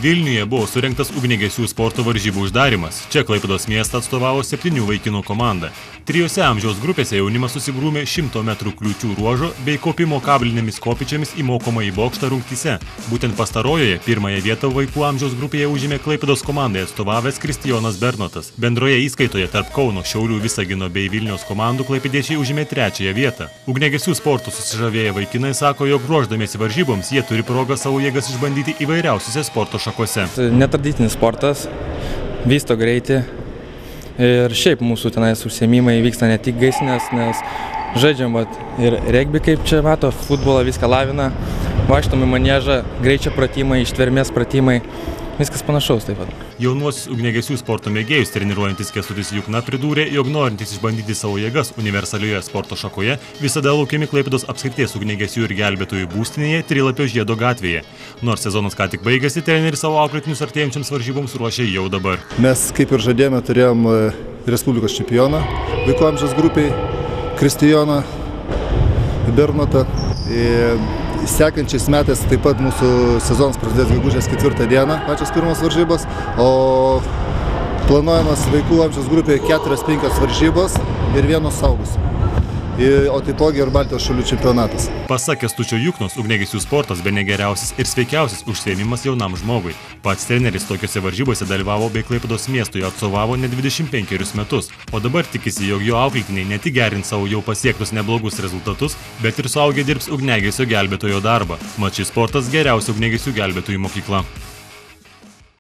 Vilniuje buvo surengtas ugniagesių sporto varžybų uždarimas. Čia Klaipėdos miestą atstovavo 7 vaikinų komanda. 3 amžiaus grupėse jaunimas susigrūmė 100 metrų kliūčių ruožo bei kopimo kablinėmis kopėčiamis į mokomąjį bokštą rungtyse. Būtent pastarojoje pirmąją vietą vaikų amžiaus grupėje užėmė Klaipėdos komandai atstovavęs Kristijonas Bernotas. Bendroje įskaitoje tarp Kauno, Šiaulių, Visagino bei Vilniaus komandų klaipėdiečiai užėmė 3 vietą. Ugniagesių sportų susižavėję vaikinai sako, jog ruošdamiesi varžyboms jie turi progą savo jėgas išbandyti įvairiausiose sporto šakose. Netradicinis sportas, vysto greitį ir šiaip mūsų tenais užsiėmimai vyksta ne tik gaisrinės, nes žaidžiam ir regbį, kaip čia mato, futbolą viską lavina, vaikštom į maniežą, greičio pratimai, ištvermės pratimai, viskas panašaus taip pat. Jaunuosius ugniagesių sporto mėgėjus treniruojantis Kęstutis Jukna pridūrė, jog norintys išbandyti savo jėgas universalioje sporto šakoje visada laukiami Klaipėdos apskrities ugniagesių ir gelbėtojų būstinėje Trilapio žiedo gatvėje. Nors sezonas ką tik baigėsi, treneris savo auklėtinius artėjančiams varžyboms ruošia jau dabar. Mes, kaip ir žadėjome, turėjom Respublikos čempioną vaikų amžiaus grupiai Kristijoną Bernotą. Sekančiais metais taip pat mūsų sezonas prasidės gegužės 4 dieną, pačios pirmos varžybos, o planuojamas vaikų amžiaus grupėje 4-5 varžybos ir 1 suaugusių. O taipogi ir Baltijos šalių čempionatas. Pasak Kęstučio Juknos, ugniagesių sportas bene geriausias ir sveikiausias užsiėmimas jaunam žmogui. Pats treneris tokiuose varžybose dalyvavo bei Klaipėdos miestui atstovavo ne 25 metus, o dabar tikisi, jog jo auklėtiniai ne tik gerins savo jau pasiektus neblogus rezultatus, bet ir suaugę dirbs ugniagesio gelbėtojo darbą. Mat šis sportas geriausia ugniagesių gelbėtojų mokykla.